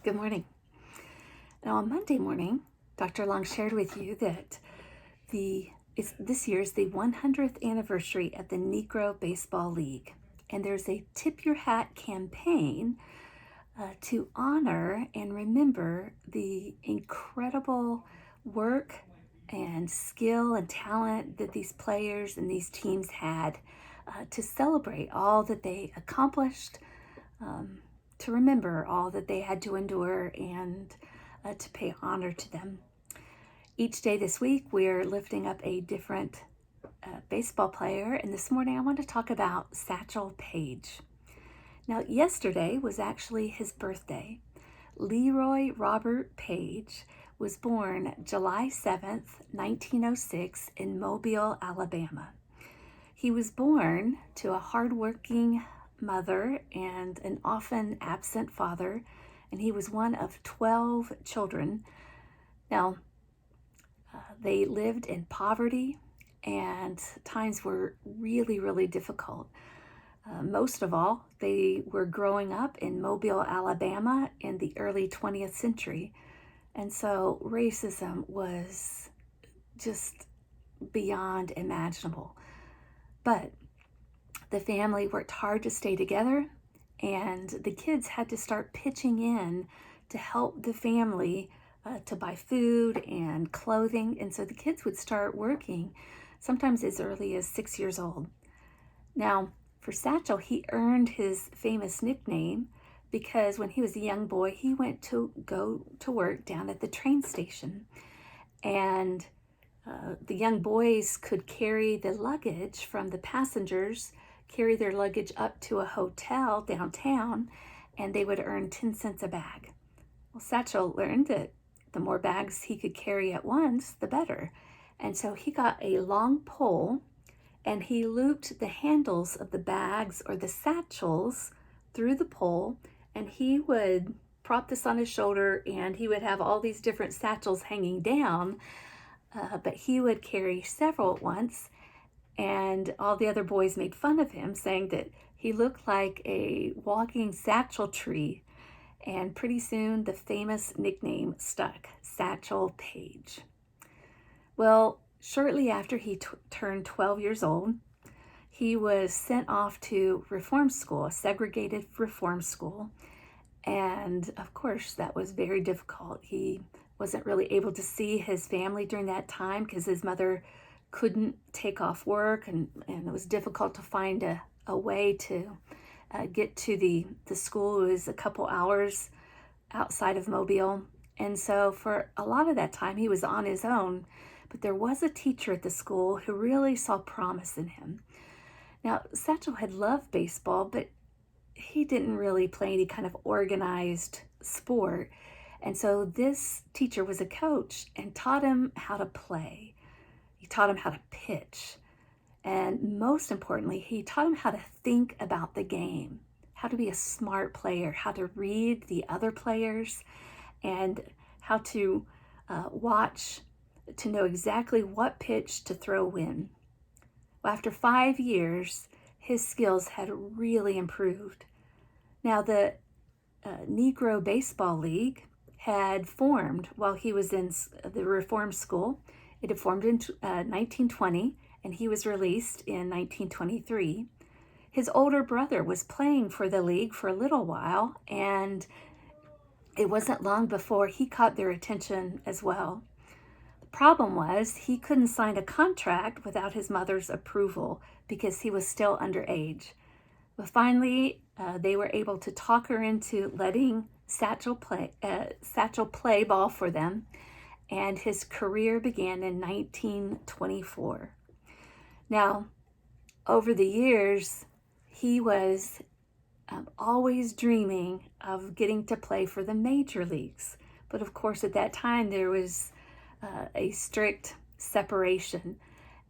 Good morning. Now, on Monday morning, Dr. Long shared with you that this year is the 100th anniversary of the Negro Baseball League, and there's a Tip Your Hat campaign to honor and remember the incredible work and skill and talent that these players and these teams had to celebrate all that they accomplished, to remember all that they had to endure, and to pay honor to them. Each day this week, we're lifting up a different baseball player, and this morning I want to talk about Satchel Paige. Now, yesterday was actually his birthday. Leroy Robert Page was born July 7th, 1906 in Mobile, Alabama. He was born to a hardworking mother and an often absent father, and he was one of 12 children. Now, they lived in poverty, and times were really, really difficult. Most of all, they were growing up in Mobile, Alabama in the early 20th century. And so racism was just beyond imaginable. But the family worked hard to stay together, and the kids had to start pitching in to help the family to buy food and clothing. And so the kids would start working sometimes as early as 6 years old. Now, for Satchel, he earned his famous nickname because when he was a young boy, he went to go to work down at the train station. And the young boys could carry the luggage from the passengers, carry their luggage up to a hotel downtown, and they would earn 10 cents a bag. Well, Satchel learned that the more bags he could carry at once, the better. And so he got a long pole, and he looped the handles of the bags or the satchels through the pole, and he would prop this on his shoulder, and he would have all these different satchels hanging down, but he would carry several at once. And all the other boys made fun of him, saying that he looked like a walking satchel tree. And pretty soon the famous nickname stuck, Satchel Paige. Well, shortly after he turned 12 years old, he was sent off to reform school, a segregated reform school. And of course, that was very difficult. He wasn't really able to see his family during that time because his mother couldn't take off work, and it was difficult to find a way to get to the school. It was a couple hours outside of Mobile. And so for a lot of that time, he was on his own. But there was a teacher at the school who really saw promise in him. Now, Satchel had loved baseball, but he didn't really play any kind of organized sport. And so this teacher was a coach and taught him how to play. He taught him how to pitch. And most importantly, he taught him how to think about the game, how to be a smart player, how to read the other players, and how to watch to know exactly what pitch to throw when. Well, after 5 years, his skills had really improved. Now, the Negro Baseball League had formed while he was in the reform school. It had formed in 1920, and he was released in 1923. His older brother was playing for the league for a little while, and it wasn't long before he caught their attention as well. The problem was he couldn't sign a contract without his mother's approval because he was still underage. But finally, they were able to talk her into letting Satchel play ball for them, and his career began in 1924. Now, over the years, he was always dreaming of getting to play for the major leagues. But of course, at that time, there was a strict separation,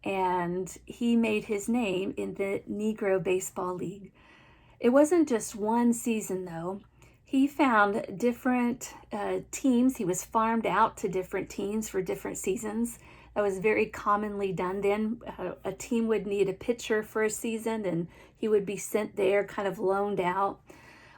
and he made his name in the Negro Baseball League. It wasn't just one season, though. He found different teams. He was farmed out to different teams for different seasons. That was very commonly done then. A team would need a pitcher for a season, and he would be sent there, kind of loaned out.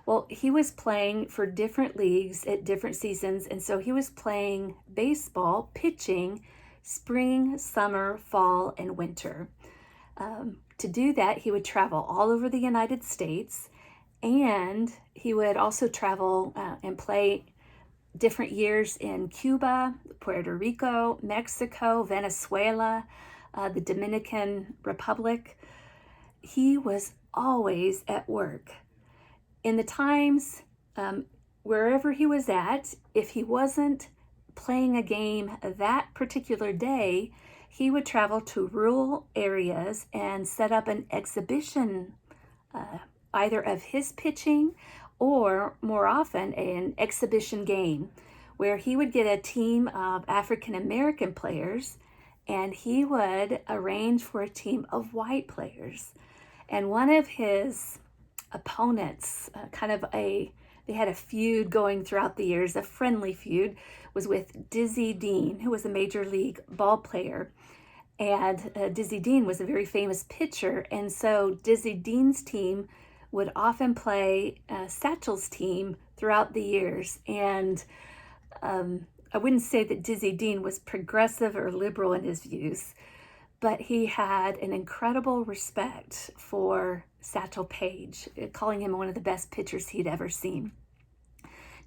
Well, he was playing for different leagues at different seasons, and so he was playing baseball, pitching, spring, summer, fall, and winter. To do that, he would travel all over the United States, and he would also travel and play different years in Cuba, Puerto Rico, Mexico, Venezuela, the Dominican Republic. He was always at work. In the times, wherever he was at, if he wasn't playing a game that particular day, he would travel to rural areas and set up an exhibition, either of his pitching or more often an exhibition game where he would get a team of African American players and he would arrange for a team of white players. And one of his opponents, they had a feud going throughout the years, a friendly feud, was with Dizzy Dean, who was a major league ball player. And Dizzy Dean was a very famous pitcher. And so Dizzy Dean's team would often play Satchel's team throughout the years. And I wouldn't say that Dizzy Dean was progressive or liberal in his views, but he had an incredible respect for Satchel Paige, calling him one of the best pitchers he'd ever seen.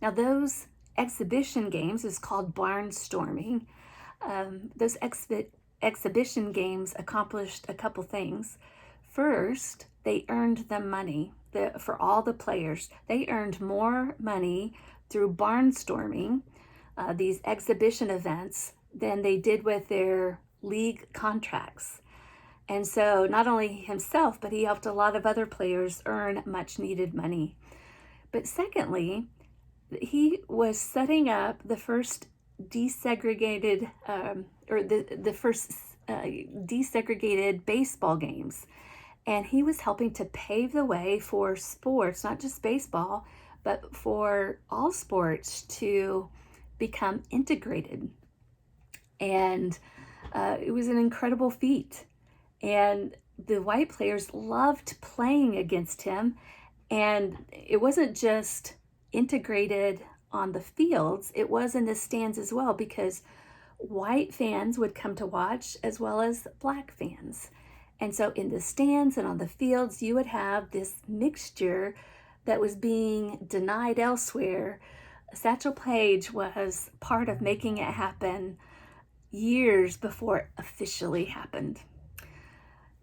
Now, those exhibition games is called barnstorming. Those exhibition games accomplished a couple things. First, they earned them money for all the players. They earned more money through barnstorming, these exhibition events, than they did with their league contracts. And so not only himself, but he helped a lot of other players earn much needed money. But secondly, he was setting up the first desegregated desegregated baseball games. And he was helping to pave the way for sports, not just baseball, but for all sports to become integrated. And it was an incredible feat. And the white players loved playing against him. And it wasn't just integrated on the fields, it was in the stands as well, because white fans would come to watch as well as black fans. And so in the stands and on the fields, you would have this mixture that was being denied elsewhere. Satchel Paige was part of making it happen years before it officially happened.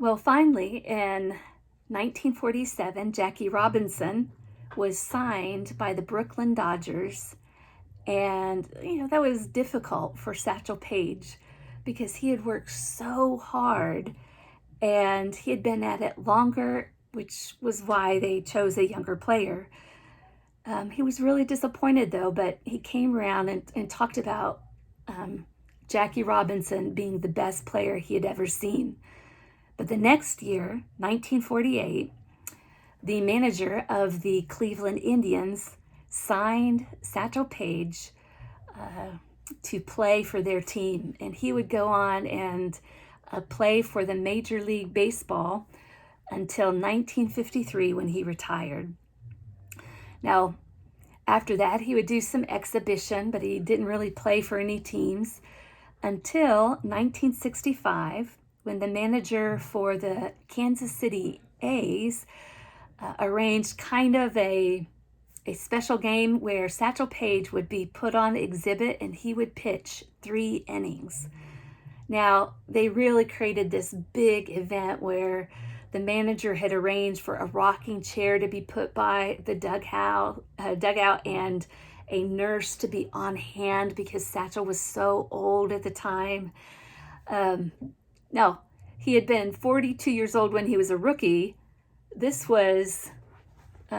Well, finally, in 1947, Jackie Robinson was signed by the Brooklyn Dodgers. And, that was difficult for Satchel Paige because he had worked so hard and he had been at it longer, which was why they chose a younger player. He was really disappointed though, but he came around and talked about Jackie Robinson being the best player he had ever seen. But the next year, 1948, the manager of the Cleveland Indians signed Satchel Paige to play for their team. And he would go on and play for the Major League Baseball until 1953 when he retired. Now, after that, he would do some exhibition, but he didn't really play for any teams until 1965 when the manager for the Kansas City A's arranged kind of a special game where Satchel Paige would be put on exhibit and he would pitch 3 innings. Now, they really created this big event where the manager had arranged for a rocking chair to be put by the dugout and a nurse to be on hand because Satchel was so old at the time. No, he had been 42 years old when he was a rookie. This was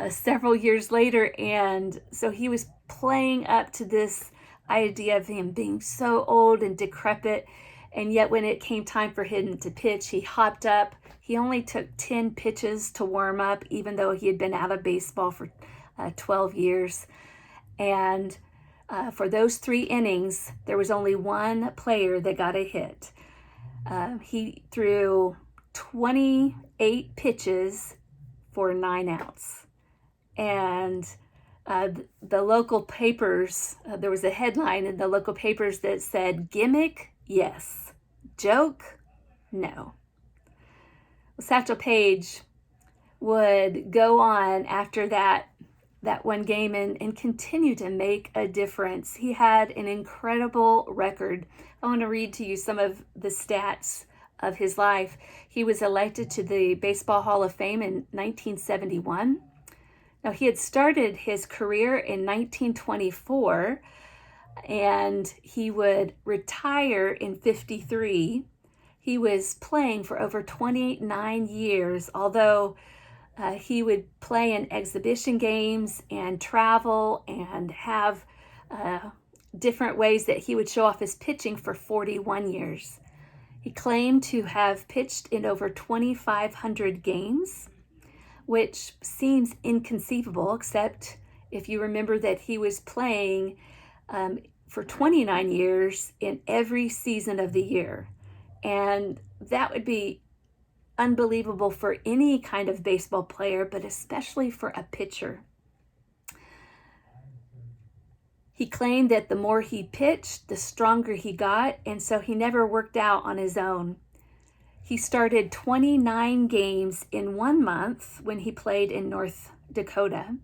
several years later, and so he was playing up to this idea of him being so old and decrepit, and yet when it came time for him to pitch, he hopped up. He only took 10 pitches to warm up, even though he had been out of baseball for 12 years. And for those 3 innings, there was only one player that got a hit. He threw 28 pitches for 9 outs. And the local papers, there was a headline in the local papers that said, "Gimmick, yes. Joke, no." Satchel Paige would go on after that one game and continue to make a difference. He had an incredible record. I want to read to you some of the stats of his life. He was elected to the Baseball Hall of Fame in 1971. Now, he had started his career in 1924, and he would retire in 53. He was playing for over 29 years, although he would play in exhibition games and travel and have different ways that he would show off his pitching for 41 years. He claimed to have pitched in over 2,500 games, which seems inconceivable, except if you remember that he was playing for 29 years in every season of the year. And that would be unbelievable for any kind of baseball player, but especially for a pitcher. He claimed that the more he pitched, the stronger he got, and so he never worked out on his own. He started 29 games in 1 month when he played in North Dakota.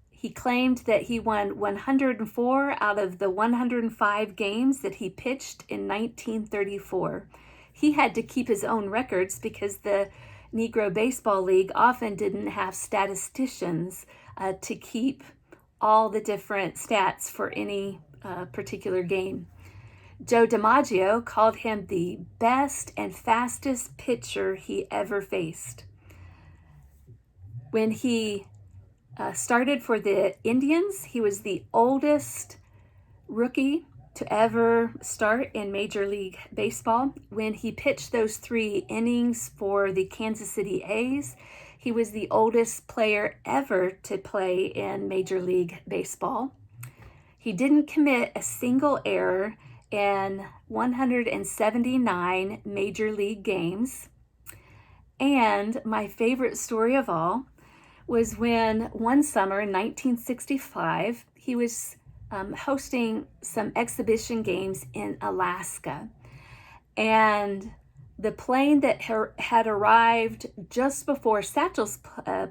He claimed that he won 104 out of the 105 games that he pitched in 1934. He had to keep his own records because the Negro Baseball League often didn't have statisticians to keep all the different stats for any particular game. Joe DiMaggio called him the best and fastest pitcher he ever faced. When he started for the Indians, he was the oldest rookie to ever start in Major League Baseball. When he pitched those 3 innings for the Kansas City A's, he was the oldest player ever to play in Major League Baseball. He didn't commit a single error in 179 Major League games. And my favorite story of all was when one summer in 1965, he was hosting some exhibition games in Alaska. And the plane that had arrived just before Satchel's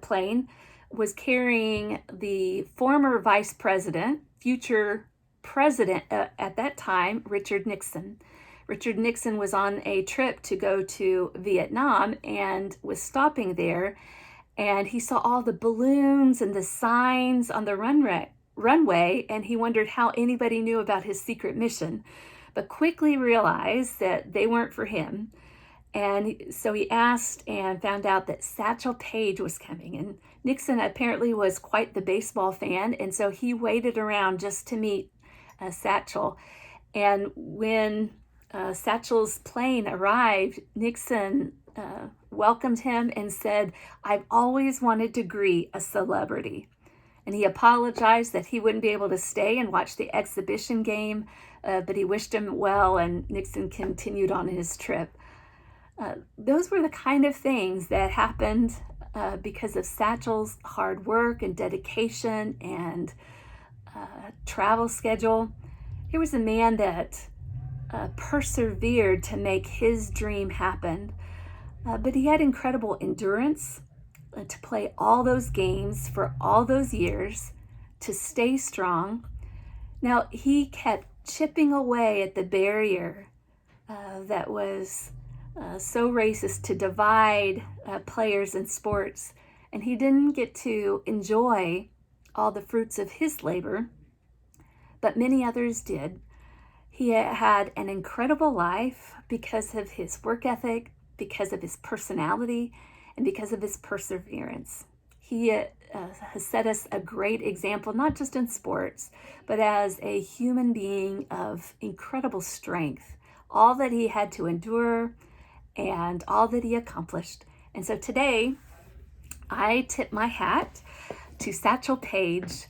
plane was carrying the former vice president, future president at that time, Richard Nixon. Richard Nixon was on a trip to go to Vietnam and was stopping there. And he saw all the balloons and the signs on the runway, and he wondered how anybody knew about his secret mission, but quickly realized that they weren't for him. And so he asked and found out that Satchel Paige was coming. And Nixon apparently was quite the baseball fan, and so he waited around just to meet Satchel. And when Satchel's plane arrived, Nixon welcomed him and said, "I've always wanted to greet a celebrity." And he apologized that he wouldn't be able to stay and watch the exhibition game, but he wished him well, and Nixon continued on his trip. Those were the kind of things that happened because of Satchel's hard work and dedication and travel schedule. He was a man that persevered to make his dream happen, but he had incredible endurance to play all those games for all those years, to stay strong. Now, he kept chipping away at the barrier that was so racist to divide players in sports, and he didn't get to enjoy all the fruits of his labor, but many others did. He had an incredible life because of his work ethic, because of his personality, and because of his perseverance. He has set us a great example, not just in sports, but as a human being of incredible strength, all that he had to endure and all that he accomplished. And so today, I tip my hat to Satchel Paige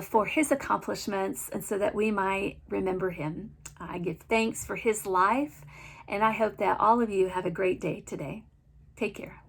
for his accomplishments, and so that we might remember him. I give thanks for his life, and I hope that all of you have a great day today. Take care.